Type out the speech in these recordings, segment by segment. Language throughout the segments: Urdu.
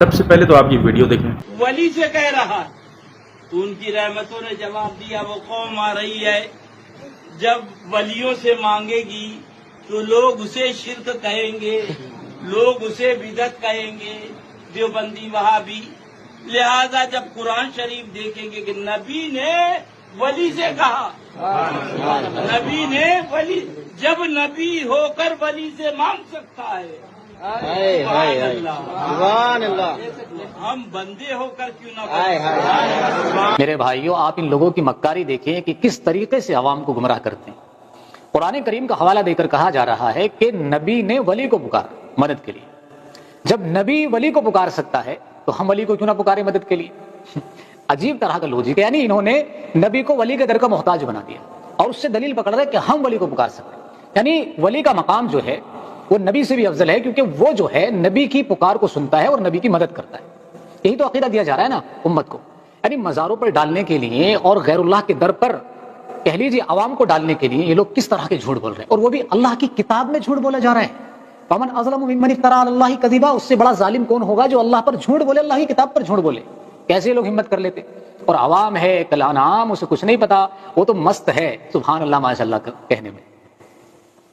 سب سے پہلے تو آپ یہ ویڈیو دیکھیں. ولی سے کہہ رہا تو ان کی رحمتوں نے جواب دیا وہ قوم آ رہی ہے جب ولیوں سے مانگے گی تو لوگ اسے شرک کہیں گے، لوگ اسے بدعت کہیں گے، دیوبندی وہابی. لہذا جب قرآن شریف دیکھیں گے کہ نبی نے ولی سے کہا، نبی نے ولی، جب نبی ہو کر ولی سے مانگ سکتا ہے، سبحان اللہ، ہم بندے ہو کر کیوں نہ. میرے بھائیوں، آپ ان لوگوں کی مکاری دیکھیں کہ کس طریقے سے عوام کو گمراہ کرتے ہیں. قرآن کریم کا حوالہ دے کر کہا جا رہا ہے کہ نبی نے ولی کو پکارا مدد کے لیے. جب نبی ولی کو پکار سکتا ہے تو ہم ولی کو کیوں نہ پکارے مدد کے لیے؟ عجیب طرح کا لوجک ہے. یعنی انہوں نے نبی کو ولی کے در کا محتاج بنا دیا اور اس سے دلیل پکڑ رہے کہ ہم ولی کو پکار سکتے ہیں. یعنی ولی کا مقام جو ہے وہ نبی سے بھی افضل ہے، کیونکہ وہ جو ہے نبی کی پکار کو سنتا ہے اور نبی کی مدد کرتا ہے. یہی تو عقیدہ دیا جا رہا ہے نا امت کو. یعنی مزاروں پر ڈالنے کے لیے اور غیر اللہ کے در پر کہہ لیجیے عوام کو ڈالنے کے لیے یہ لوگ کس طرح کے جھوٹ بول رہے ہیں، اور وہ بھی اللہ کی کتاب میں جھوٹ بولا جا رہا ہے. فمن اظلم ممن افترى على الله كذبا، اس سے بڑا ظالم کون ہوگا جو اللہ پر جھوٹ بولے، اللہ کی کتاب پر جھوٹ بولے. کیسے لوگ ہمت کر لیتے؟ اور عوام ہے کل انعام، اسے کچھ نہیں پتا، وہ تو مست ہے. سبحان اللہ، ماشاء اللہ کہنے میں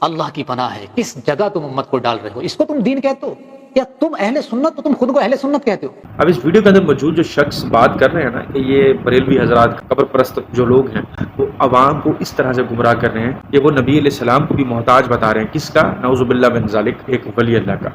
اللہ کی پناہ ہے. کس جگہ تم امت کو ڈال رہے ہو؟ اس کو تم دین کہتے ہو یا تم اہل سنت؟ تو تم خود کو اہل سنت کہتے ہو. اب اس ویڈیو کے اندر موجود جو شخص بات کر رہے ہیں نا کہ یہ بریلوی حضرات قبر پرست جو لوگ ہیں وہ عوام کو اس طرح سے گمراہ کر رہے ہیں کہ وہ نبی علیہ السلام کو بھی محتاج بتا رہے ہیں. کس کا؟ نعوذ باللہ من ذالک، ایک ولی اللہ کا.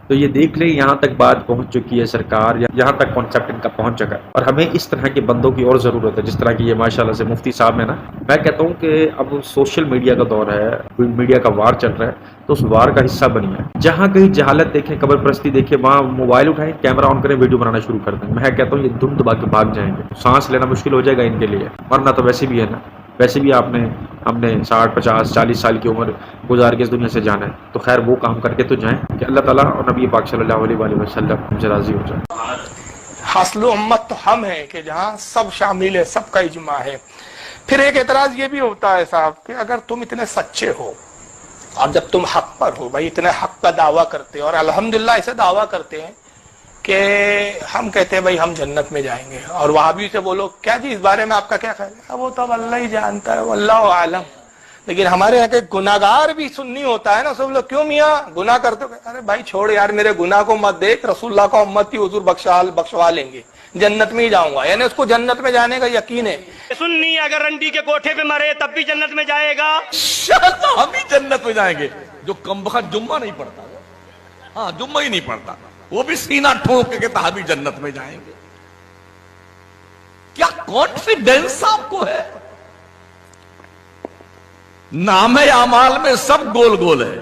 تو یہ دیکھ لیں یہاں تک بات پہنچ چکی ہے سرکار، یہاں تک کانسیپٹ ان کا پہنچ چکا ہے. اور ہمیں اس طرح کے بندوں کی اور ضرورت ہے، جس طرح کی یہ ماشاءاللہ سے مفتی صاحب ہے نا. میں کہتا ہوں کہ اب سوشل میڈیا کا دور ہے، میڈیا کا وار چل رہا ہے، تو اس وار کا حصہ بنیے. جہاں کہیں جہالت دیکھیں، قبر پرستی دیکھیں، وہاں موبائل اٹھائیں، کیمرہ آن کریں، ویڈیو بنانا شروع کر دیں. میں کہتا ہوں یہ دم دبا کے بھاگ جائیں گے، سانس لینا مشکل ہو جائے گا ان کے لیے. ورنہ تو ویسے بھی ہے نا، ویسے بھی ہم نے 60 50 40 سال کی عمر گزار کے اس دنیا سے جانا ہے، تو خیر وہ کام کر کے تو جائیں کہ اللہ تعالیٰ اور نبی پاک صلی اللہ علیہ وآلہ وسلم ہم سے راضی ہو جائے. حاصل امت تو ہم ہیں کہ جہاں سب شامل ہے، سب کا اجماع ہے. پھر ایک اعتراض یہ بھی ہوتا ہے صاحب کہ اگر تم اتنے سچے ہو اور جب تم حق پر ہو، بھائی اتنے حق کا دعویٰ کرتے ہو اور الحمدللہ ایسے دعویٰ کرتے ہیں کہ ہم کہتے ہیں بھائی ہم جنت میں جائیں گے، اور وہابی سے بولو کیا جی اس بارے میں آپ کا کیا خیال ہے؟ وہ تو اب اللہ ہی جانتا ہے، واللہ عالم. لیکن ہمارے یہاں کے گناہگار بھی سنی ہوتا ہے نا، سب لوگ کیوں میاں گناہ کرتے ہو؟ ارے بھائی چھوڑ یار، میرے گناہ کو مت دیکھ، رسول اللہ کا امت کی حضور بخشوا لیں گے، جنت میں ہی جاؤں گا. یعنی اس کو جنت میں جانے کا یقین ہے. سنی اگر رنڈی کے کوٹھے پہ مرے تب بھی جنت میں جائے گا. ہم بھی جنت میں جائیں گے. جو کمبخت جمعہ نہیں پڑھتا، ہاں جمعہ ہی نہیں پڑھتا، وہ بھی سینہ ٹھوک کے کہتا ہم بھی جنت میں جائیں گے. کیا کانفیڈنس آپ کو ہے؟ نام اعمال میں سب گول گول ہے،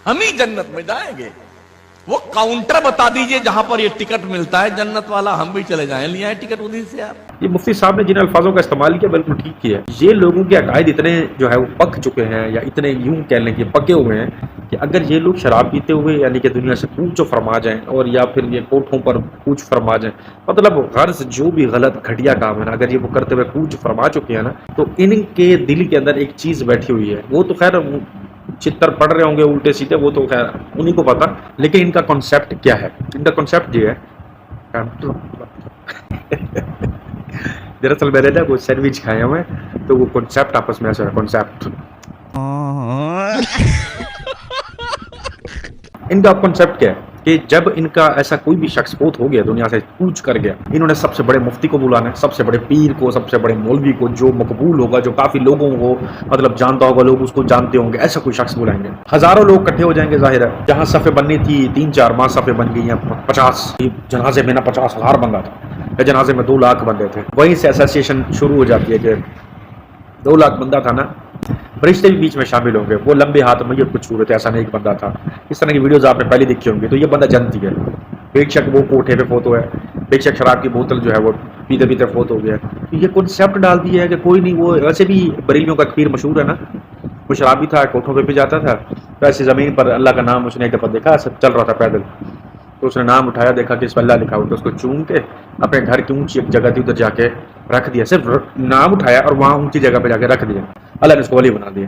ہم ہی جنت میں جائیں گے. وہ کاؤنٹر بتا دیجئے جہاں پر یہ ٹکٹ ملتا ہے جنت والا، ہم بھی چلے جائیں. لیا ہے ٹکٹ ادھر سے یار. یہ مفتی صاحب نے جن الفاظوں کا استعمال کیا بالکل ٹھیک کیا. یہ لوگوں کے عقائد اتنے جو ہے وہ پک چکے ہیں، یا اتنے یوں کہہ لیں کہ پکے ہوئے ہیں کہ اگر یہ لوگ شراب پیتے ہوئے یعنی کہ دنیا سے کوچ فرما جائیں، اور یا پھر یہ کوٹھوں پر کوچ فرما جائیں، مطلب غرض جو بھی غلط گھٹیا کام ہے نا، اگر یہ وہ کرتے ہوئے کوچ فرما چکے ہیں نا، تو ان کے دل کے اندر ایک چیز بیٹھی ہوئی ہے. وہ تو خیر چتر پڑھ رہے ہوں گے الٹے سیدھے، وہ تو خیر انہیں کو پتا. لیکن ان کا کنسیپٹ کیا ہے؟ ان کا کنسیپٹ یہ ہے دراصل میں نے نا وہ سینڈوچ کھائے ہوئے، تو وہ کنسیپٹ آپس میں ایسا ہے. کنسیپٹ ان کا کنسیپٹ کیا ہے کہ جب ان کا ایسا کوئی بھی شخص فوت ہو گیا، دنیا سے کوچ کر گیا، انہوں نے سب سے بڑے مفتی کو بلانا ہے، سب سے بڑے پیر کو، سب سے بڑے مولوی کو، جو مقبول ہوگا، جو کافی لوگوں کو مطلب جانتا ہوگا، لوگ اس کو جانتے ہوں گے، ایسا کوئی شخص بلائیں گے. ہزاروں لوگ اکٹھے ہو جائیں گے. ظاہر ہے جہاں صفیں بننی تھی 3-4 ماہ صفیں بن گئی ہیں 50. جنازے میں نا 50,000 بندہ تھا، یا جنازے میں 2 لاکھ بندے تھے. وہیں سے ایسوسیشن شروع ہو جاتی ہے کہ 2 لاکھ بندہ تھا نا، فرشتے بھی بیچ میں شامل ہوں گے. وہ لمبے ہاتھ میت کو چھو رہے تھے، ایسا نہیں ایک بندہ تھا. اس طرح کی ویڈیوز آپ نے پہلے دیکھی ہوں گی. تو یہ بندہ جنتی ہے. ایک شک وہ کوٹھے پہ فوت ہوا ہے، ایک شک شراب کی بوتل جو ہے وہ پیتے پیتے فوت ہو گیا. یہ کنسیپٹ ڈال دیا ہے کہ کوئی نہیں. وہ ویسے بھی بریلیوں کا پیر مشہور ہے نا، وہ شرابی تھا، کوٹھوں پہ بھی جاتا تھا. ویسے زمین پر اللہ کا نام اس نے ایک دفعہ دیکھا، سب چل رہا تھا پیدل، تو اس نے نام اٹھایا، دیکھا کہ اس پہ اللہ لکھا ہوا، تو اس کو چوم کے اپنے گھر کی اونچی ایک جگہ تھی ادھر جا کے رکھ دیا. صرف نام اٹھایا اور وہاں اونچی جگہ پہ جا کے رکھ دیا. اللہ نے اس کو ولی بنا دیا.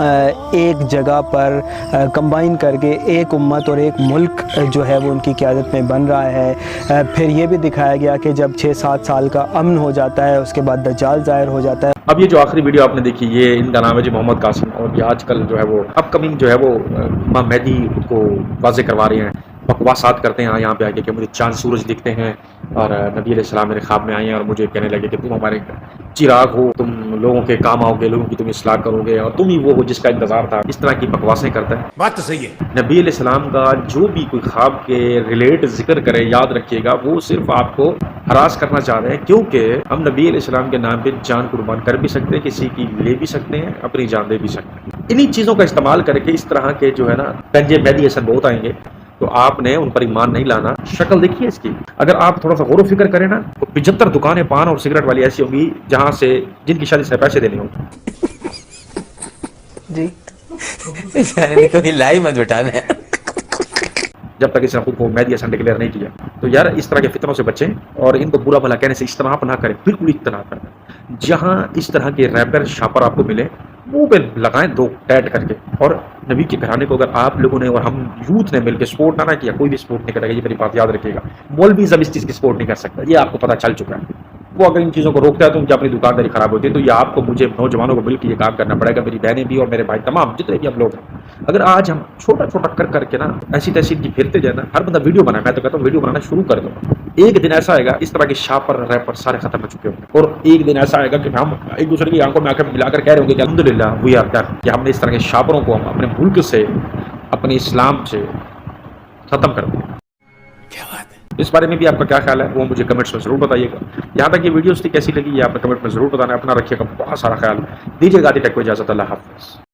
ایک جگہ پر کمبائن کر کے ایک امت اور ایک ملک جو ہے وہ ان کی قیادت میں بن رہا ہے۔ پھر یہ بھی دکھایا گیا کہ جب 6-7 سال کا امن ہو جاتا ہے اس کے بعد دجال ظاہر ہو جاتا ہے۔ اب یہ جو آخری ویڈیو آپ نے دیکھی یہ ان کا نام ہے جی محمد قاسم، اور یہ آج کل جو ہے وہ اپ کمنگ جو ہے وہ امام مہدی کو واضح کروا رہے ہیں، بکواسات کرتے ہیں یہاں پہ آگے کہ مجھے چاند سورج دکھتے ہیں اور نبی علیہ السلام میرے خواب میں آئے ہیں اور مجھے کہنے لگے کہ تم ہمارے چراغ ہو، تم لوگوں کے کام آؤ گے، لوگوں کی تم اصلاح کرو گے اور تم ہی وہ ہو جس کا انتظار تھا۔ اس طرح کی بکواسیں کرتا ہے۔ بات تو صحیح ہے۔ نبی علیہ السلام کا جو بھی کوئی خواب کے ریلیٹ ذکر کرے یاد رکھیے گا وہ صرف آپ کو ہراس کرنا چاہ رہے ہیں، کیونکہ ہم نبی علیہ السلام کے نام پہ جان قربان کر بھی سکتے ہیں، کسی کی لے بھی سکتے ہیں، اپنی جان دے بھی سکتے ہیں۔ انہی چیزوں کا استعمال کر کے اس طرح کے جو ہے نا گنجے مہدی حسن بہت آئیں گے، تو آپ نے ان پر ایمان نہیں لانا۔ شکل دیکھیے اس کی، اگر آپ تھوڑا سا غور و فکر کریں نا تو 75 دکانیں پان اور سگریٹ والی ایسی ہوں گی جہاں سے جن کی شادی سے پیسے دینے ہوں گے۔ جی کبھی لائی مت بٹانا ہے جب تک اس نے خود کو مہدی حسن ڈکلیئر نہیں کیا۔ تو یار اس طرح کے فتنوں سے بچیں اور ان کو برا بھلا کہنے سے اجتناب نہ کریں، بالکل اجتناب کریں۔ جہاں اس طرح کے ریپر شاپر آپ کو ملے منہ پہ لگائیں دو ٹیٹ کر کے۔ اور نبی کے گھرانے کو اگر آپ لوگوں نے اور ہم یوتھ نے مل کے سپورٹ نہ کیا، کوئی بھی سپورٹ نہیں کرے گا، یہ میری بات یاد رکھیے گا۔ مولوی سب اس چیز کی سپورٹ نہیں کر سکتا، یہ آپ کو پتہ چل چکا ہے۔ وہ اگر ان چیزوں کو روکتا ہے تو ان کی اپنی دکانداری خراب ہوتی ہے۔ تو یہ آپ کو مجھے نوجوانوں کو مل کے یہ کام کرنا پڑے گا، میری بہنیں بھی اور میرے بھائی تمام جتنے بھی ہم لوگ ہیں۔ اگر آج ہم چھوٹا چھوٹا کر کے نا ایسی تیسی کی پھرتے جائیں نا، ہر بندہ ویڈیو بنائے، میں تو کہتا ہوں ویڈیو بنانا شروع کر دو، ایک دن ایسا آئے گا اس طرح کے شاپر ریپر سارے ختم ہو چکے ہوں گے، اور ایک دن ایسا آئے گا کہ ہم ایک دوسرے کی آنکھوں میں آنکھیں ملا کر کہہ رہے ہوں گے کہ الحمدللہ وی آر دیئر، کہ ہم نے اس طرح کے شاپروں کو ہم اپنے ملک سے اپنے اسلام سے ختم کر دیا۔ اس بارے میں بھی آپ کا کیا خیال ہے وہ مجھے کمنٹس میں ضرور بتائیے گا۔ یہاں تک یہ ویڈیوز تھی کیسی لگی یہ آپ نے کمنٹ میں ضرور بتانا ہے۔ اپنا رکھیے گا بہت سارا خیال، دیجیے گا ٹیک کو اجازت، اللہ حافظ۔